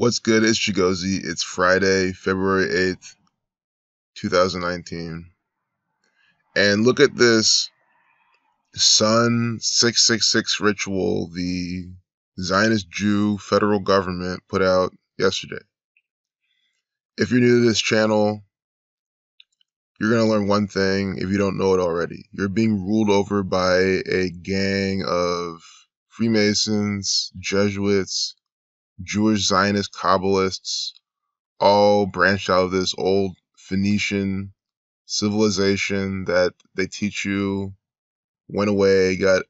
What's good? It's Chigozy. It's Friday, February 8th, 2019. And look at this Sun 666 ritual the Zionist Jew federal government put out yesterday. If you're new to this channel, you're going to learn one thing if you don't know it already. You're being ruled over by a gang of Freemasons, Jesuits, Jewish Zionist Kabbalists, all branched out of this old Phoenician civilization that they teach you went away, got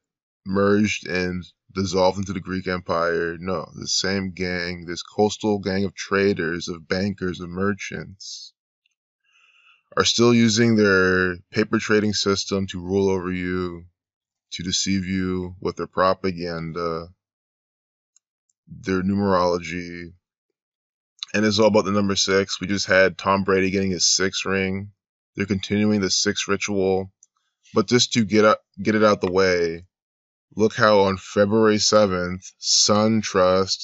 merged and dissolved into the Greek Empire. No, the same gang, this coastal gang of traders, of bankers, of merchants, are still using their paper trading system to rule over you, to deceive you with their propaganda, their numerology. And it's all about the number 6. We just had Tom Brady getting his 6th ring. They're continuing the 6th ritual. But just to get it out the way, look how on February 7th, SunTrust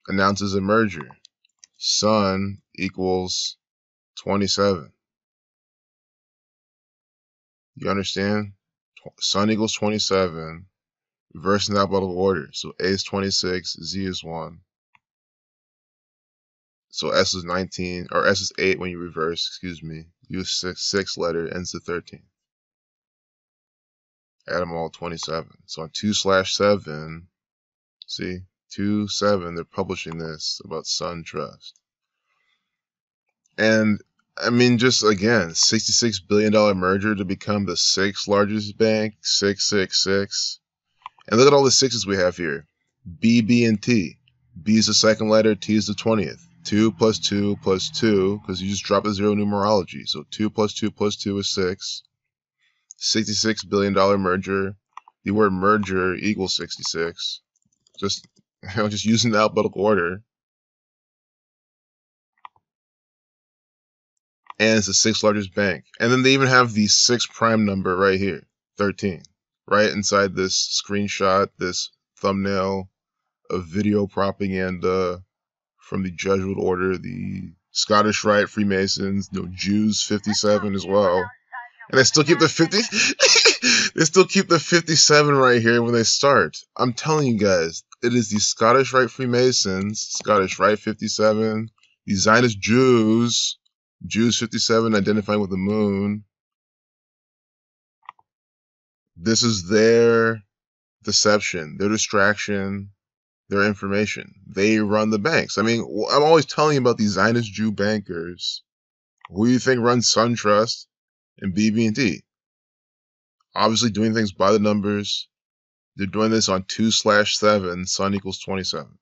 announces a merger. Sun equals 27. You understand? Sun equals 27. Reverse in alphabetical order. So A is 26, Z is 1. So S is 19, or S is 8 when you reverse, excuse me. Use 6 letter, ends to 13. Add them all, 27. So on 2/7, see, 2/7, they're publishing this about SunTrust. And, I mean, just again, $66 billion merger to become the 6th largest bank, 666. And look at all the 6s we have here. bb&t. B is the 2nd letter, T is the 20th. 2 plus 2 plus 2, because you just drop the 0 numerology. So 2 plus 2 plus 2 is 6. $66 billion merger. The word merger equals 66. Just using the alphabetical order. And it's the 6th largest bank. And then they even have the 6 prime number right here, 13. Right inside this screenshot, this thumbnail of video propaganda from the Jesuit order, the Scottish Rite Freemasons, Jews 57 as well. And they still keep the 50 they still keep the 57 right here when they start. I'm telling you guys, it is the Scottish Rite Freemasons, Scottish Rite 57, the Zionist Jews, Jews 57 identifying with the moon. This is their deception, their distraction, their information. They run the banks. I mean, I'm always telling you about these Zionist Jew bankers. Who do you think runs SunTrust and bb&t? Obviously doing things by the numbers. They're doing this on 2/7, Sun equals 27.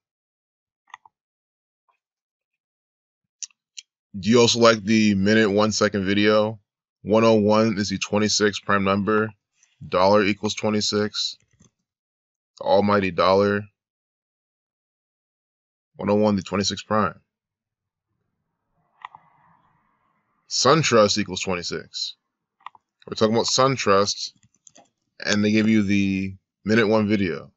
Do you also like the minute 1 second video? 101 is the 26 prime number. Dollar equals 26. The almighty dollar. 101, the 26 prime. SunTrust equals 26. We're talking about SunTrust, and they give you the minute 1 video.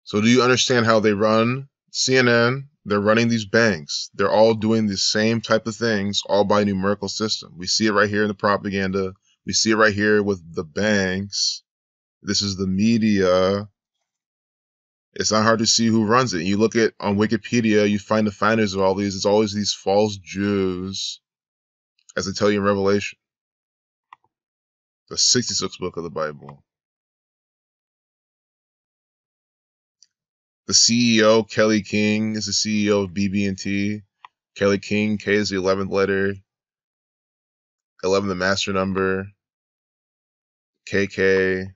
So do you understand how they run CNN? They're running these banks. They're all doing the same type of things, all by a numerical system. We see it right here in the propaganda. We see it right here with the banks. This is the media. It's not hard to see who runs it. You look at on Wikipedia, you find the finders of all these. It's always these false Jews, as they tell you in Revelation, the 66th book of the Bible. The CEO, Kelly King, is the CEO of bb&t. Kelly King, K is the 11th letter, 11 the master number, KK,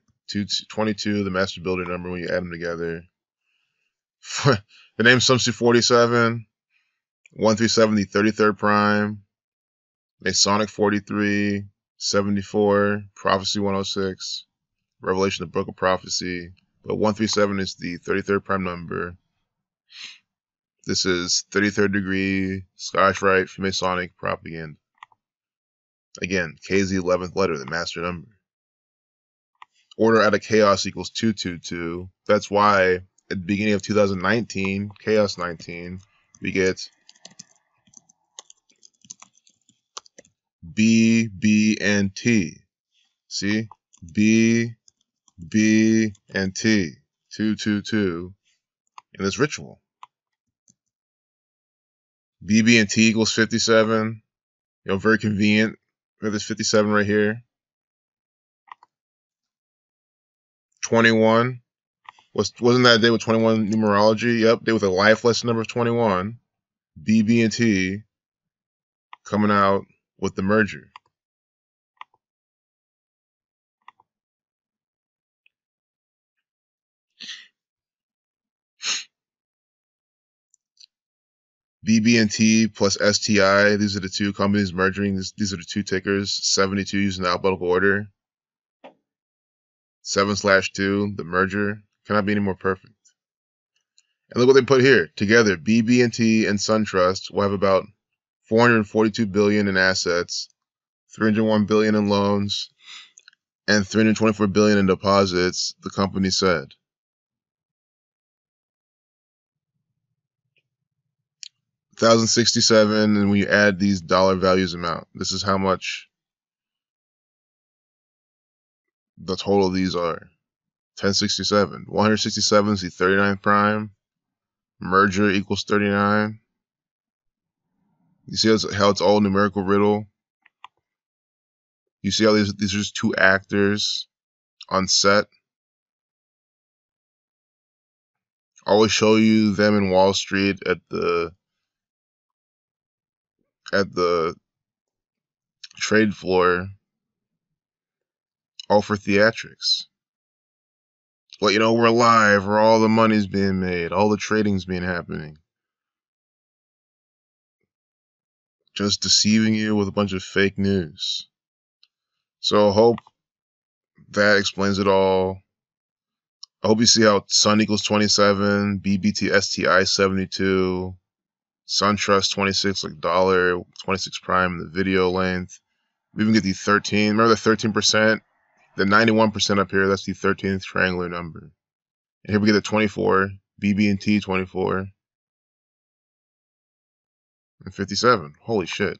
22 the master builder number when you add them together. The name Sumsu 47, 137 the 33rd prime, Masonic 43, 74, Prophecy 106, Revelation the Book of Prophecy. But 137 is the 33rd prime number. This is 33rd degree Scottish Rite Freemasonic propaganda. Again, K is the 11th letter, the master number. Order out of chaos equals 222. That's why at the beginning of 2019, Chaos 19, we get bb&t. See? B, B, and T. 222 in this ritual. bb&t equals 57. You know, very convenient. We have this 57 right here. 21. Wasn't that a day with 21 numerology? Yep, day with a life lesson number of 21. bb&t coming out with the merger. bb&t plus STI, these are the two companies merging. These are the two tickers. 72 using the alphabetical order. 7/2, the merger. Cannot be any more perfect. And look what they put here. Together, bb&t and SunTrust will have about 442 billion in assets, 301 billion in loans, and 324 billion in deposits, the company said. $1,067, and when you add these dollar values amount, this is how much the total of these are. 1067. 167 is the 39th prime. Merger equals 39. You see how it's all numerical riddle? You see how these are just two actors on set? Always show you them in Wall Street at the trade floor, all for theatrics. But you know, we're live where all the money's being made, all the trading's being happening. Just deceiving you with a bunch of fake news. So I hope that explains it all. I hope you see how Sun equals 27, BBT STI 72, SunTrust 26 like dollar, 26 prime in the video length. We even get the 13. Remember the 13%? The 91% up here, that's the 13th triangular number. And here we get the 24, bb&t 24, and 57. Holy shit.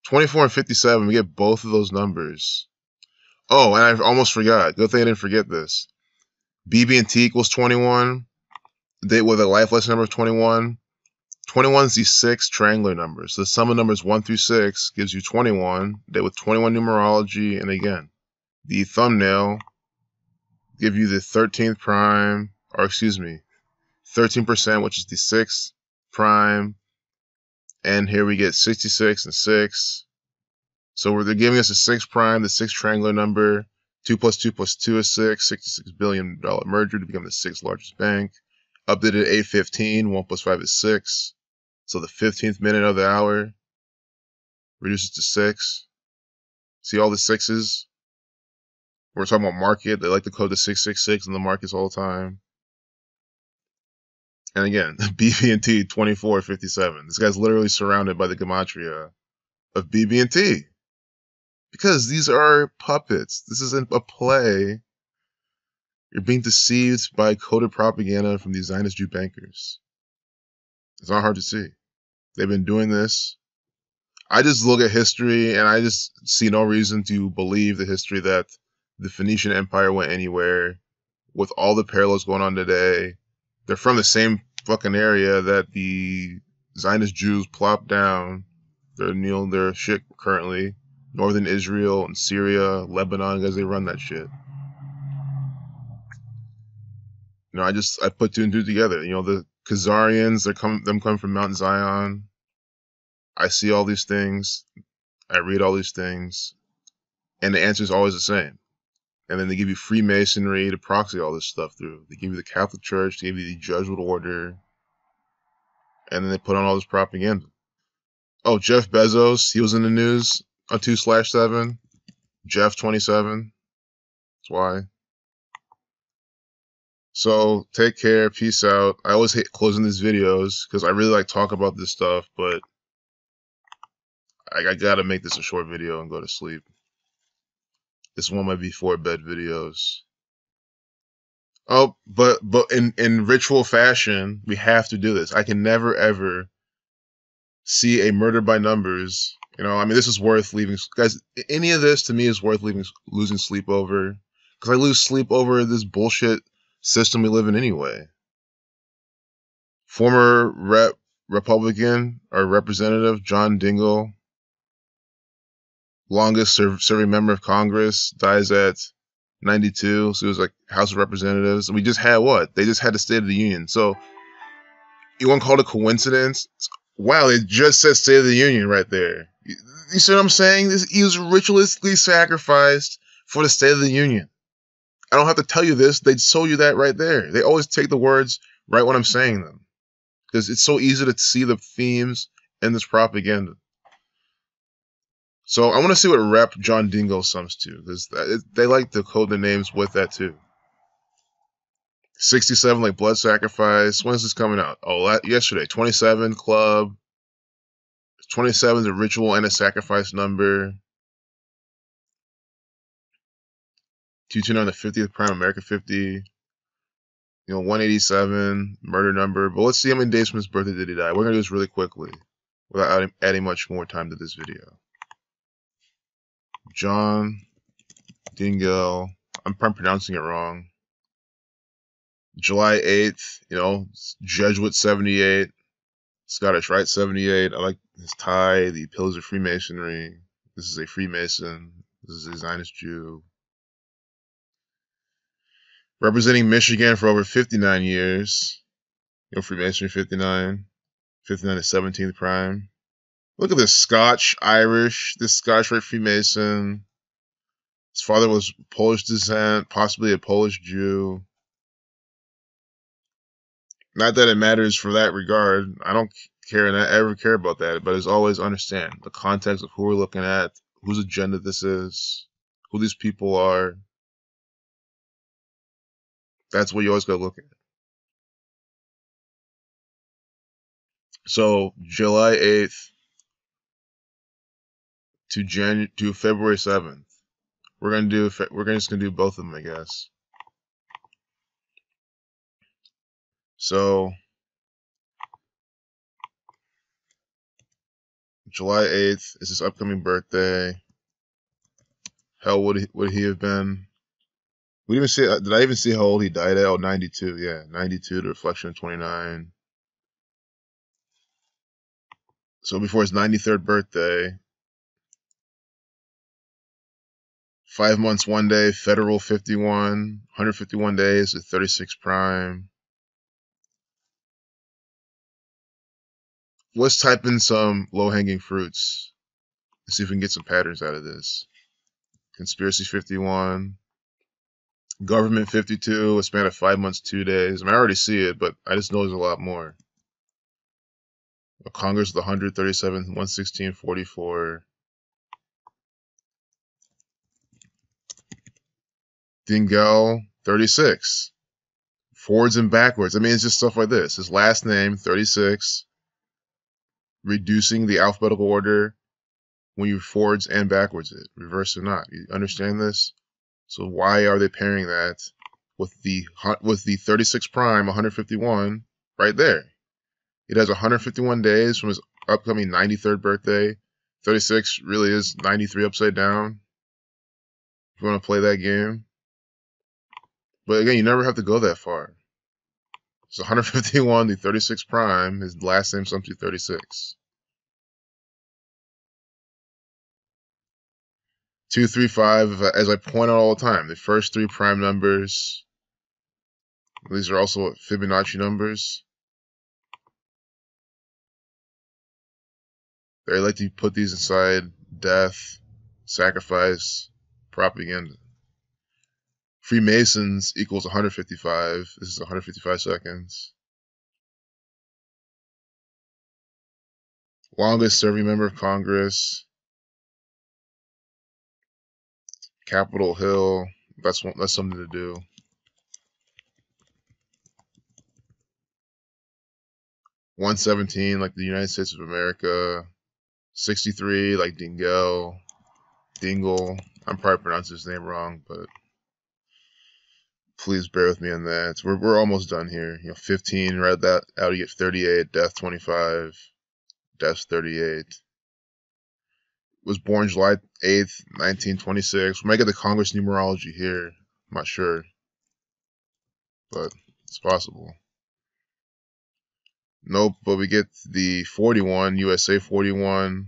24 and 57, we get both of those numbers. Oh, and I almost forgot. Good thing I didn't forget this. bb&t equals 21. Date with a life lesson number of 21. 21 is the 6th triangular number. So the sum of numbers 1 through 6 gives you 21. Date with 21 numerology. And again, the thumbnail give you the 13th prime, or excuse me, 13%, which is the 6th prime. And here we get 66 and 6. So they're giving us a 6 prime, the 6th triangular number. 2 plus 2 plus 2 is 6. $66 billion merger to become the 6th largest bank. Updated at 8:15. 1 plus 5 is 6. So the 15th minute of the hour reduces to 6. See all the 6s? We're talking about market. They like to code the 666 in the markets all the time. And again, bb&t 2457. This guy's literally surrounded by the gematria of bb&t. Because these are puppets. This isn't a play. You're being deceived by coded propaganda from these Zionist Jew bankers. It's not hard to see. They've been doing this. I just look at history and I just see no reason to believe the history that the Phoenician Empire went anywhere with all the parallels going on today. They're from the same fucking area that the Zionist Jews plopped down their shit currently. Northern Israel and Syria, Lebanon, as they run that shit. You know, I put 2 and 2 together. You know, the Khazarians, them coming from Mount Zion. I see all these things. I read all these things. And the answer is always the same. And then they give you Freemasonry to proxy all this stuff through. They give you the Catholic Church, they give you the Jesuit order. And then they put on all this propaganda. Oh, Jeff Bezos, he was in the news on 2/7. Jeff 27. That's why. So take care. Peace out. I always hate closing these videos because I really like talking about this stuff, but I gotta make this a short video and go to sleep. This one of my before bed videos. Oh, but in ritual fashion, we have to do this. I can never ever see a murder by numbers. You know, I mean, this is worth leaving, guys. Any of this to me is worth losing sleep over, because I lose sleep over this bullshit system we live in anyway. Former Republican or Representative John Dingell, longest serving member of Congress, dies at 92. So he was like House of Representatives. And we just had what? They just had the State of the Union. So you want to call it a coincidence? Wow, they just said State of the Union right there. You see what I'm saying? He was ritualistically sacrificed for the State of the Union. I don't have to tell you this. They'd show you that right there. They always take the words right when I'm saying them, because it's so easy to see the themes in this propaganda. So I want to see what Rep. John Dingell sums to, because they like to code their names with that too. 67, like blood sacrifice. When's this coming out? Oh, yesterday. 27, club. 27 is a ritual and a sacrifice number. 229, the 50th prime, America 50. You know, 187, murder number. But let's see how many days from his birthday did he die. We're going to do this really quickly without adding much more time to this video. John Dingell. I'm probably pronouncing it wrong. July 8th, you know, Jesuit 78. Scottish Rite 78. I like his tie, the Pillars of Freemasonry. This is a Freemason. This is a Zionist Jew. Representing Michigan for over 59 years. You know, Freemasonry 59. 59 to 17th prime. Look at this Scotch, Irish, this Scotch Rite Freemason. His father was Polish descent, possibly a Polish Jew. Not that it matters for that regard. I don't care and I ever care about that, but as always, understand the context of who we're looking at, whose agenda this is, who these people are. That's what you always got to look at. So July 8th to February 7th. We're just gonna do both of them, I guess. So July 8th is his upcoming birthday. Hell, would he have been? We didn't even see. Did I even see how old he died at? Oh, 92. Yeah, 92 to reflection of 29. So before his 93rd birthday, 5 months, 1 day, federal 51, 151 days at 36 prime. Let's type in some low-hanging fruits. Let's see if we can get some patterns out of this. Conspiracy 51. Government 52, a span of 5 months, 2 days. I mean, I already see it, but I just know there's a lot more. Congress, the 137, 116, 44. Dingell, 36. Forwards and backwards. I mean, it's just stuff like this. His last name, 36. Reducing the alphabetical order when you forwards and backwards it. Reverse or not. You understand this? So why are they pairing that with the 36 prime, 151, right there? It has 151 days from his upcoming 93rd birthday. 36 really is 93 upside down, if you want to play that game. But again, you never have to go that far. So 151, the 36 prime, his last name sums to 36. 2, 3, 5, as I point out all the time, the first 3 prime numbers, these are also Fibonacci numbers. They like to put these inside death, sacrifice, propaganda. Freemasons equals 155. This is 155 seconds. Longest serving member of Congress. Capitol Hill. That's something to do. 117, like the United States of America. 63, like Dingell. I'm probably pronouncing his name wrong, but Please bear with me on that. We're almost done here. 15, right that out, you get 38, death 25, death 38. Was born July 8th, 1926. We might get the Congress numerology here. I'm not sure, but it's possible. Nope, but we get the 41, USA 41,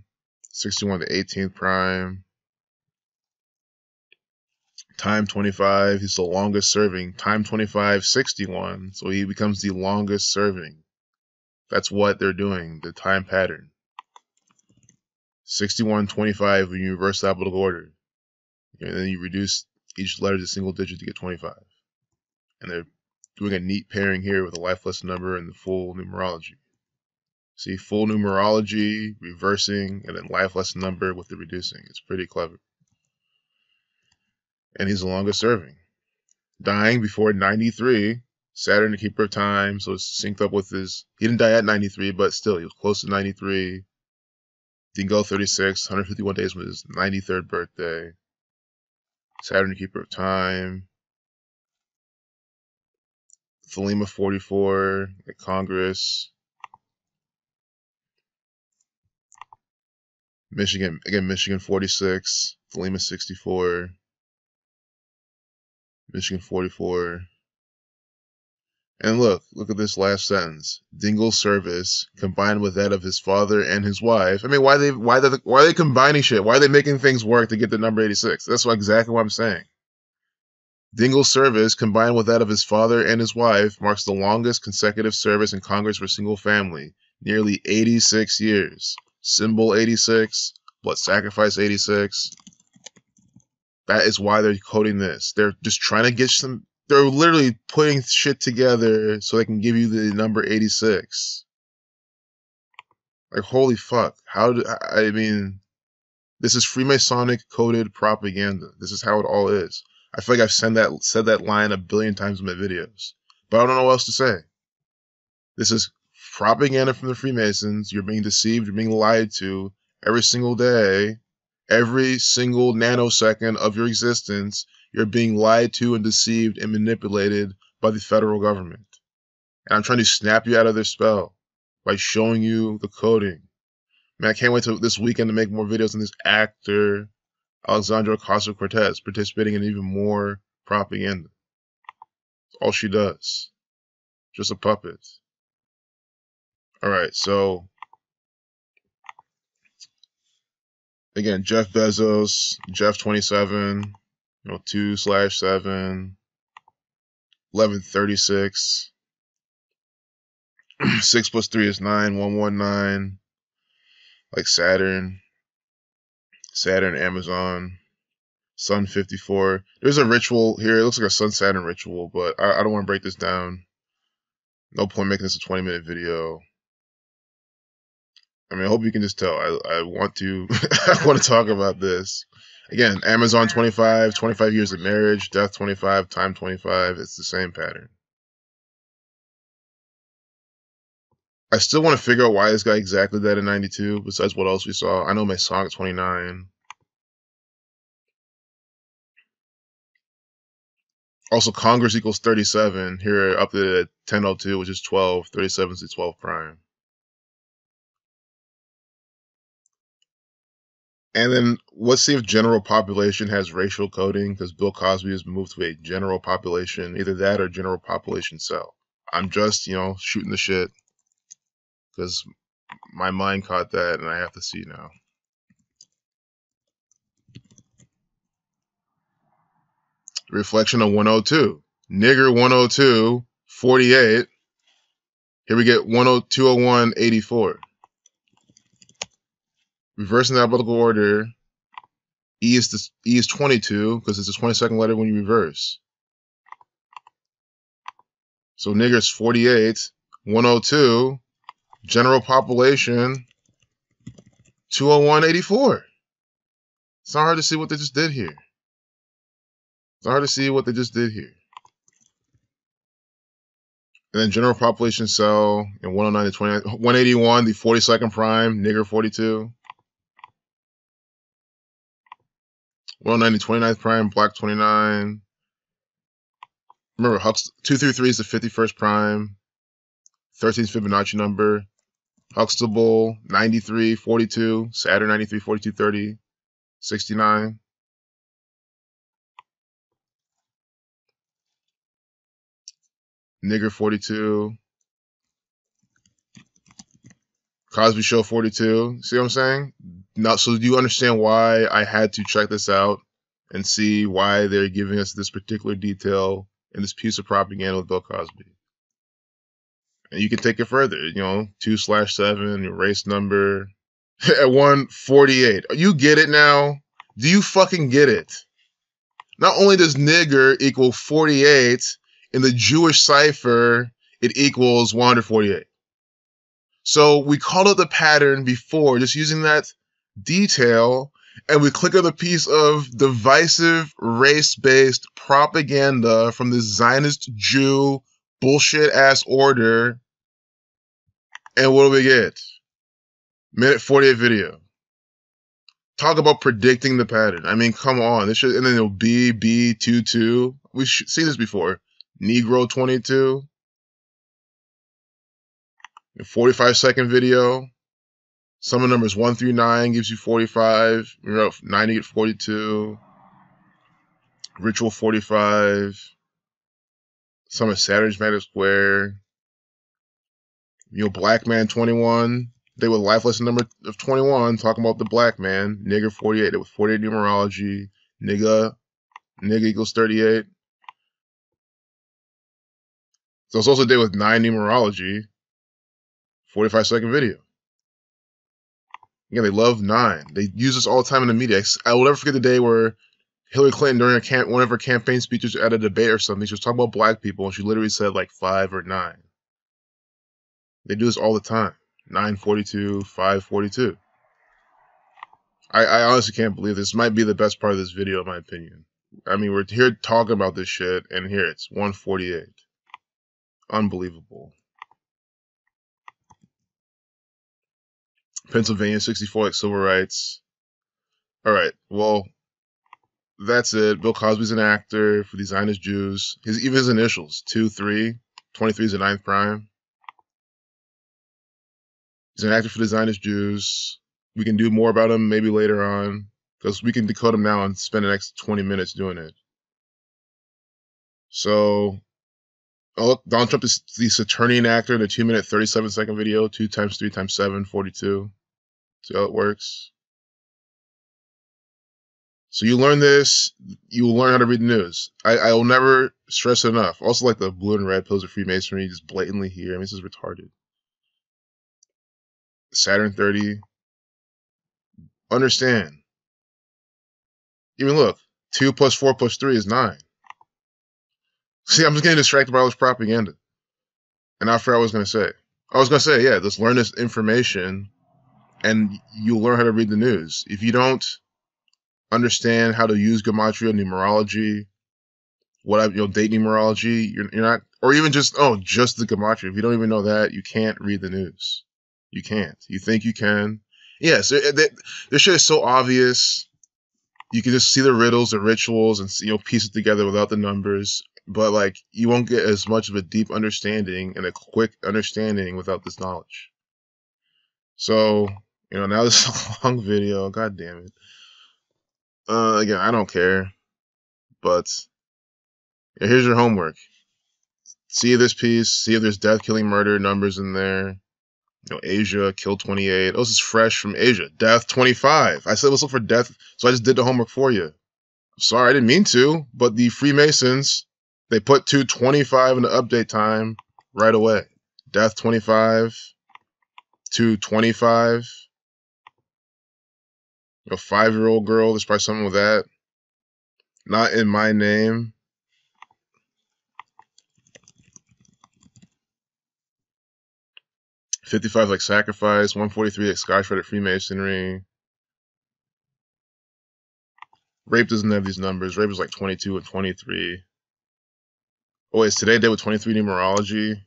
61 to 18th prime. Time 25, he's the longest serving. Time 25, 61, so he becomes the longest serving. That's what they're doing, the time pattern. 61, 25, when you reverse the alphabetical order. And then you reduce each letter to single digit to get 25. And they're doing a neat pairing here with a life lesson number and the full numerology. See, full numerology, reversing, and then life lesson number with the reducing. It's pretty clever. And he's the longest serving. Dying before 93, Saturn, the keeper of time, so it's synced up with his, he didn't die at 93, but still, he was close to 93. Didn't go 36, 151 days from his 93rd birthday. Saturn, the keeper of time. Thelema 44, at Congress. Michigan, again, Michigan 46, Thelema 64. Michigan 44. And look at this last sentence. Dingell's service combined with that of his father and his wife. I mean, why are they combining shit? Why are they making things work to get the number 86? That's exactly what I'm saying. Dingell's service combined with that of his father and his wife marks the longest consecutive service in Congress for a single family, nearly 86 years. Symbol 86, blood sacrifice 86. That is why they're coding this. They're just trying to get some. They're literally putting shit together so they can give you the number 86. Like, holy fuck. I mean, this is Freemasonic coded propaganda. This is how it all is. I feel like I've said that line a billion times in my videos. But I don't know what else to say. This is propaganda from the Freemasons. You're being deceived. You're being lied to every single day. Every single nanosecond of your existence, you're being lied to and deceived and manipulated by the federal government. And I'm trying to snap you out of their spell by showing you the coding. Man, I can't wait till this weekend to make more videos on this actor, Alexandra Ocasio-Cortez, participating in even more propaganda. That's all she does. Just a puppet. Alright, so again, Jeff Bezos, Jeff 27, 2/7, 1136. 6 plus 3 is 9, 119. Like Saturn, Amazon, Sun 54. There's a ritual here. It looks like a Sun Saturn ritual, but I don't want to break this down. No point making this a 20-minute video. I mean, I hope you can just tell. I want to I want to talk about this. Again, Amazon 25, 25 years of marriage, death 25, time 25. It's the same pattern. I still want to figure out why this guy exactly died in 92, besides what else we saw. I know Masonic 29. Also, Congress equals 37. Here, up to 1002, which is 12. 37 is the 12 prime. And then let's see if general population has racial coding, because Bill Cosby has moved to a general population, either that or general population cell. I'm just, shooting the shit, because my mind caught that, and I have to see now. Reflection of 102. Nigger 102, 48. Here we get 201, 84. Reversing the alphabetical order, E is 22, because it's the 22nd letter when you reverse. So nigger's 48, 102, general population, 201, 84. It's not hard to see what they just did here. It's hard to see what they just did here. And then general population cell in 109 to 29, 181, the 42nd prime, nigger 42. 109 to 29th prime, black 29. Remember, 233 is the 51st prime, 13th Fibonacci number. Huxtable, 93, 42, Saturn, 93, 42, 30, 69. Nigger, 42. Cosby Show, 42. See what I'm saying? Now, so do you understand why I had to check this out and see why they're giving us this particular detail in this piece of propaganda with Bill Cosby? And you can take it further, 2/7, your race number at 148. You get it now? Do you fucking get it? Not only does nigger equal 48, in the Jewish cipher, it equals 148. So we called out the pattern before, just using that detail, and we click on the piece of divisive, race-based propaganda from this Zionist Jew bullshit-ass order, and what do we get? Minute 48 video. Talk about predicting the pattern. I mean, come on. This should, and then it'll BB22. We've seen this before. Negro 22. 45-second video. Sum of numbers 1 through 9 gives you 45. 90 at 42. Ritual 45. Sum of Saturn's magnetic square. Black man 21. They with life lesson number of 21, talking about the black man. Nigger 48. They with 48 numerology. Nigga equals 38. So it's also a day with 9 numerology. 45-second video. Again, they love 9. They use this all the time in the media. I will never forget the day where Hillary Clinton, during one of her campaign speeches at a debate or something, she was talking about black people, and she literally said like 5 or 9. They do this all the time. 942, 542. I honestly can't believe this. Might be the best part of this video, in my opinion. I mean, we're here talking about this shit, and here it's 148. Unbelievable. Pennsylvania 64, like civil rights. All right, well, that's it. Bill Cosby's an actor for the Zionist Jews. Even his initials, 23. 23 is the 9th prime. He's an actor for the Zionist Jews. We can do more about him maybe later on, because we can decode him now and spend the next 20 minutes doing it. So, look, Donald Trump is the Saturnian actor in a 2-minute, 37-second video, 2 times 3 times 7, 42. See how it works? So you learn this, you will learn how to read the news. I will never stress it enough. Also, like the blue and red pills of Freemasonry, just blatantly here. I mean, this is retarded. Saturn 30. Understand. Even look, 2 plus 4 plus 3 is 9. See, I'm just getting distracted by all this propaganda. And I forgot what I was going to say. I was going to say, yeah, let's learn this information and you'll learn how to read the news. If you don't understand how to use gematria, numerology, date numerology, you're not, or even just the gematria. If you don't even know that, you can't read the news. You can't. You think you can. Yes, this shit is so obvious. You can just see the riddles, the rituals, and piece it together without the numbers. But like, you won't get as much of a deep understanding and a quick understanding without this knowledge. So, now this is a long video. God damn it. Again, I don't care. But yeah, here's your homework. See this piece. See if there's death, killing, murder numbers in there. Asia, kill 28. Oh, this is fresh from Asia. Death 25. I said let's look for death, so I just did the homework for you. Sorry, I didn't mean to, but the Freemasons, they put 225 in the update time right away. Death 25. 225. A 5-year-old girl, there's probably something with that. Not in my name. $55 like sacrifice, 143 like sky shredded Freemasonry. Rape doesn't have these numbers. Rape is like 22 and 23. Oh, wait, is today day with 23 numerology?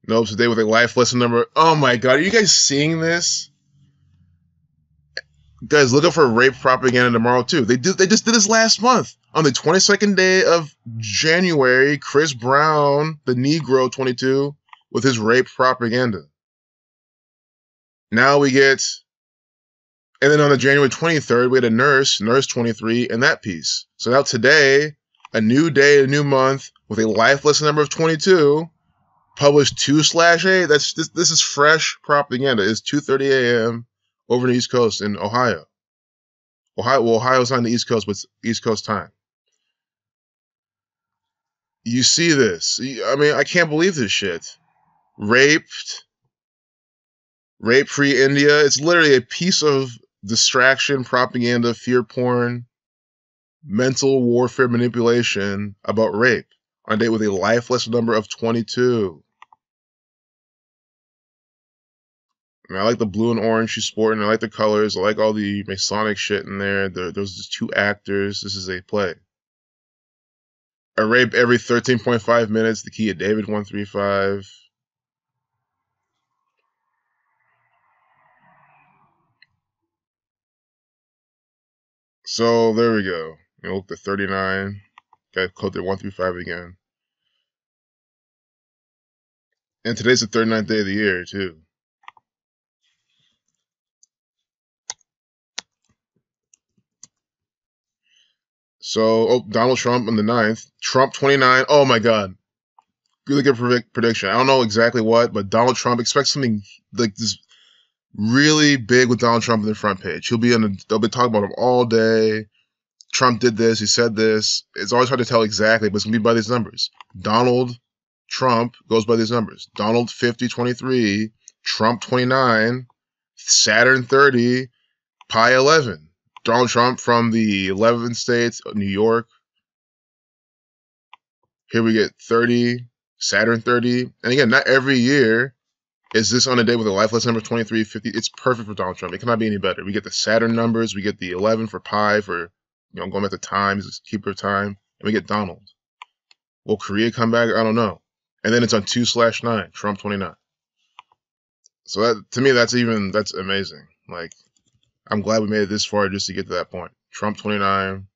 Nope, today with a life lesson number. Oh my god, are you guys seeing this? Guys, look up for rape propaganda tomorrow too. They just did this last month. On the 22nd day of January, Chris Brown, the Negro 22, with his rape propaganda. Now we get, and then on the January 23rd, we had a nurse 23, and that piece. So now today, a new day, a new month, with a lifeless number of 22, published 2/8. This is fresh propaganda. It's 2:30 a.m. over the East Coast in Ohio. Ohio's on the East Coast, but it's East Coast time. You see this. I mean, I can't believe this shit. Rape-free India. It's literally a piece of distraction, propaganda, fear porn, mental warfare manipulation about rape on a date with a lifeless number of 22. And I like the blue and orange she's sporting. I like the colors. I like all the Masonic shit in there. There's just 2 actors. This is a play. A rape every 13.5 minutes. The key of David 135. So there we go. Look at 39. Got code 135 again. And today's the 39th day of the year too. So, Donald Trump on the 9th. Trump 29. Oh my God. Really good prediction. I don't know exactly what, but Donald Trump, expect something like this really big with Donald Trump on the front page. They'll be talking about him all day. Trump did this. He said this. It's always hard to tell exactly, but it's going to be by these numbers. Donald Trump goes by these numbers. Donald 50-23. Trump 29. Saturn 30. Pi 11. Donald Trump from the 11 states, New York. Here we get 30, Saturn 30. And again, not every year is this on a day with a lifeless number 23, 50. It's perfect for Donald Trump. It cannot be any better. We get the Saturn numbers. We get the 11 for Pi for, going back to time. He's a keeper of time. And we get Donald. Will Korea come back? I don't know. And then it's on 2/9, Trump 29. So that, to me, that's amazing. Like, I'm glad we made it this far just to get to that point. Trump 29,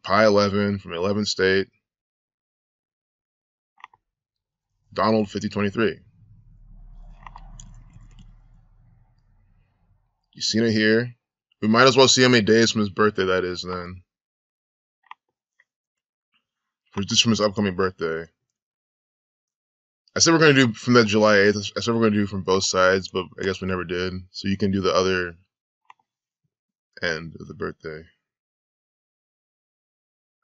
Pi 11 from 11 state, Donald 50-23. You seen it here? We might as well see how many days from his birthday that is then. Just from his upcoming birthday. I said we're going to do from that July 8th. I said we're going to do from both sides, but I guess we never did. So you can do the other end of the birthday.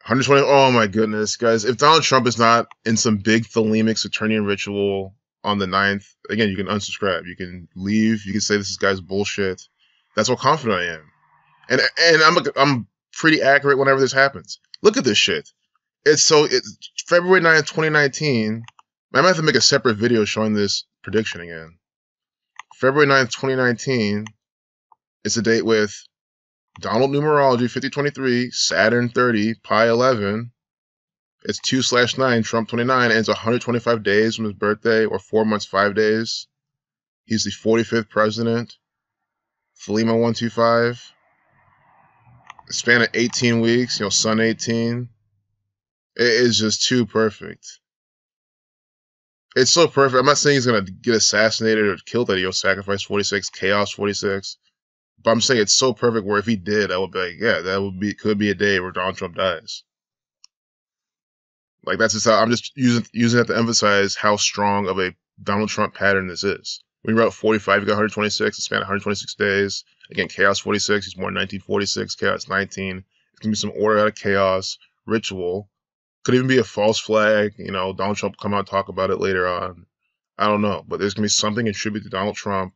120. Oh my goodness, guys. If Donald Trump is not in some big thelemic Saturnian ritual on the 9th, again, you can unsubscribe. You can leave. You can say this guy's bullshit. That's how confident I am. And I'm pretty accurate whenever this happens. Look at this shit. It's February 9th, 2019. I might have to make a separate video showing this prediction again. February 9th, 2019. It's a date with Donald numerology 50-23, Saturn 30, Pi 11. It's 2/9, Trump 29, and it's 125 days from his birthday, or 4 months, 5 days. He's the 45th president. Thelema 125. A span of 18 weeks, Sun 18. It is just too perfect. It's so perfect. I'm not saying he's going to get assassinated or killed that sacrifice 46, chaos 46. But I'm saying it's so perfect where if he did, I would be like, yeah, could be a day where Donald Trump dies. Like, that's just how I'm just using it to emphasize how strong of a Donald Trump pattern this is. When you wrote 45, you got 126, it spanned 126 days. Again, chaos 46, he's born 1946, chaos 19. It's going to be some order out of chaos, ritual. Could even be a false flag. Donald Trump come out and talk about it later on. I don't know. But there's going to be something in tribute to Donald Trump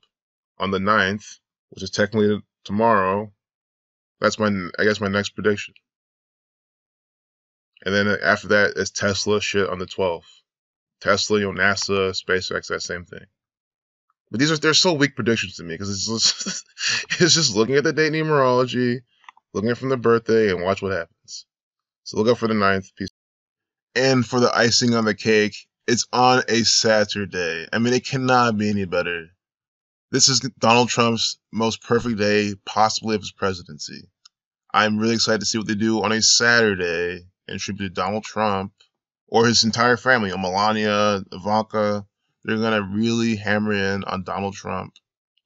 on the 9th, which is technically tomorrow. That's my next prediction. And then after that, it's Tesla shit on the 12th. Tesla, NASA, SpaceX, that same thing. But they're so weak predictions to me because it's just looking at the date numerology, looking at from the birthday, and watch what happens. So look out for the 9th. Peace. And for the icing on the cake, it's on a Saturday. I mean, it cannot be any better. This is Donald Trump's most perfect day, possibly, of his presidency. I'm really excited to see what they do on a Saturday in tribute to Donald Trump or his entire family, Melania, Ivanka. They're going to really hammer in on Donald Trump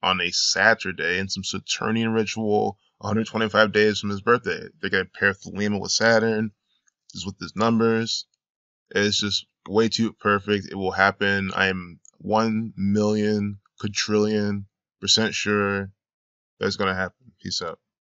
on a Saturday in some Saturnian ritual 125 days from his birthday. They're going to pair Thelema with Saturn. This is with his numbers. It's just way too perfect. It will happen. I am 1,000,000 quadrillion % sure that's going to happen. Peace out.